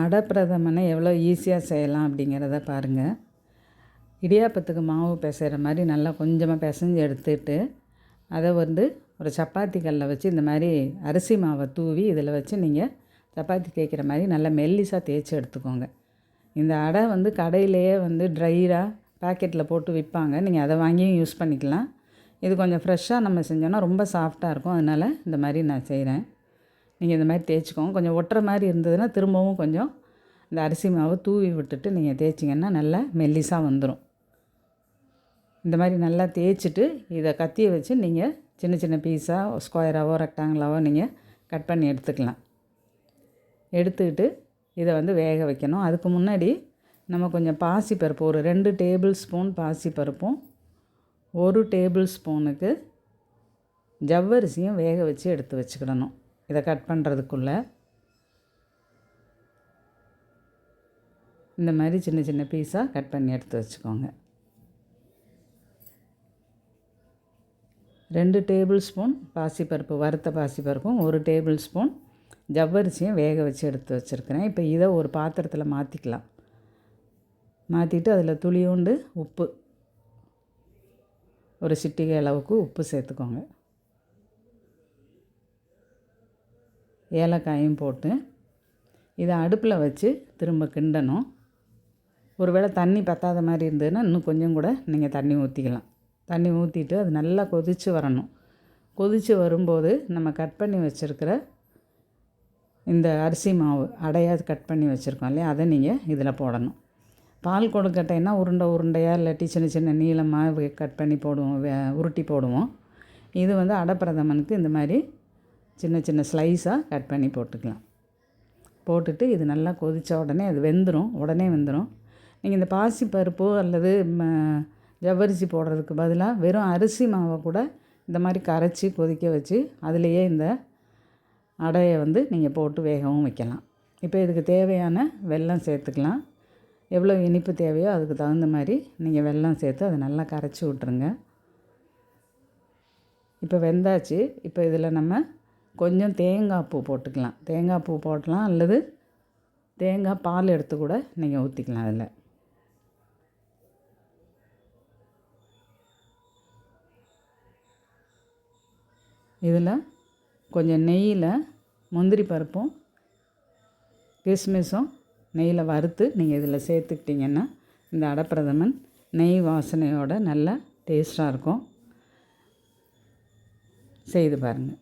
அடை பிரதமனை எவ்வளோ ஈஸியாக செய்யலாம் அப்படிங்கிறத பாருங்கள். இடியாப்பத்துக்கு மாவு பிசைகிற மாதிரி நல்லா கொஞ்சமாக பிசைஞ்சு எடுத்துட்டு அதை ஒரு சப்பாத்தி கல்லில் வச்சு இந்த மாதிரி அரிசி மாவை தூவி இதில் வச்சு நீங்கள் சப்பாத்தி தேய்க்கிற மாதிரி நல்லா மெல்லிசாக தேய்ச்சி எடுத்துக்கோங்க. இந்த அடை கடையிலேயே ட்ரையாக பேக்கெட்டில் போட்டு விற்பாங்க. நீங்கள் அதை வாங்கியும் யூஸ் பண்ணிக்கலாம். இது கொஞ்சம் ஃப்ரெஷ்ஷாக நம்ம செஞ்சோன்னா ரொம்ப சாஃப்டாக இருக்கும். அதனால் இந்த மாதிரி நான் செய்கிறேன். நீங்கள் இந்த மாதிரி தேய்ச்சிக்கோங்க. கொஞ்சம் ஒட்டுற மாதிரி இருந்ததுன்னா திரும்பவும் கொஞ்சம் இந்த அரிசி மாவை தூவி விட்டுட்டு நீங்கள் தேய்ச்சிங்கன்னா நல்லா மெல்லிசாக வந்துடும். இந்த மாதிரி நல்லா தேய்ச்சிட்டு இதை கத்தியை வச்சு நீங்கள் சின்ன சின்ன பீஸாக ஸ்கொயராகவோ ரெக்டாங்கிளாவோ நீங்கள் கட் பண்ணி எடுத்துக்கலாம். எடுத்துக்கிட்டு இதை வேக வைக்கணும். அதுக்கு முன்னாடி நம்ம கொஞ்சம் பாசிப்பருப்பு ஒரு 2 டேபிள் ஸ்பூன் பாசிப்பருப்பும் 1 டேபிள் ஸ்பூனுக்கு ஜவ்வரிசியும் வேக வச்சு எடுத்து வச்சுக்கிடணும். இதை கட் பண்ணுறதுக்குள்ளே இந்த மாதிரி சின்ன சின்ன பீஸாக கட் பண்ணி எடுத்து வச்சுக்கோங்க. 2 டேபிள் ஸ்பூன் பாசிப்பருப்பு, வறுத்த பாசிப்பருப்பும் 1 டேபிள் ஸ்பூன் ஜவ்வரிசியும் வேக வச்சு எடுத்து வச்சுருக்கிறேன். இப்போ இதை ஒரு பாத்திரத்தில் மாற்றிக்கலாம். மாற்றிட்டு அதில் துளியோண்டு உப்பு, ஒரு சிட்டிகை அளவுக்கு உப்பு சேர்த்துக்கோங்க. ஏலக்காயும் போட்டு இதை அடுப்பில் வச்சு திரும்ப கிண்டணும். ஒருவேளை தண்ணி பத்தாத மாதிரி இருந்ததுன்னா இன்னும் கொஞ்சம் கூட நீங்கள் தண்ணி ஊற்றிக்கலாம். தண்ணி ஊற்றிட்டு அது நல்லா கொதித்து வரணும். கொதித்து வரும்போது நம்ம கட் பண்ணி வச்சுருக்கிற இந்த அரிசி மாவு அடையாக கட் பண்ணி வச்சுருக்கோம் இல்லையா, அதை நீங்கள் இதில் போடணும். பால் கொழுக்கட்டைன்னா உருண்டை உருண்டையாக இல்லாட்டி சின்ன சின்ன நீளமாக கட் பண்ணி போடுவோம், உருட்டி போடுவோம். இது அடை பிரதமனுக்கு இந்த மாதிரி சின்ன சின்ன ஸ்லைஸாக கட் பண்ணி போட்டுக்கலாம். போட்டுட்டு இது நல்லா கொதித்த உடனே அது உடனே வெந்துடும். நீங்கள் இந்த பாசி பருப்பு அல்லது ஜவ்வரிசி போடுறதுக்கு பதிலாக வெறும் அரிசி மாவை கூட இந்த மாதிரி கரைச்சி கொதிக்க வச்சு அதிலையே இந்த அடையை நீங்கள் போட்டு வேகவும் வைக்கலாம். இப்போ இதுக்கு தேவையான வெல்லம் சேர்த்துக்கலாம். எவ்வளோ இனிப்பு தேவையோ அதுக்கு தகுந்த மாதிரி நீங்கள் வெல்லம் சேர்த்து அதை நல்லா கரைச்சி விட்ருங்க. இப்போ வெந்தாச்சு. இப்போ இதில் நம்ம கொஞ்சம் தேங்காய் பூ போட்டுக்கலாம். தேங்காய் பூ போடலாம் அல்லது தேங்காய் பால் எடுத்து கூட நீங்கள் ஊற்றிக்கலாம். அதில் இதில் கொஞ்சம் நெய்யில் முந்திரி பருப்பும் கிஸ்மிஸும் நெய்யில் வறுத்து நீங்கள் இதில் சேர்த்துக்கிட்டிங்கன்னா இந்த அடை பிரதமன் நெய் வாசனையோட நல்லா டேஸ்ட்டாக இருக்கும். செய்து பாருங்கள்.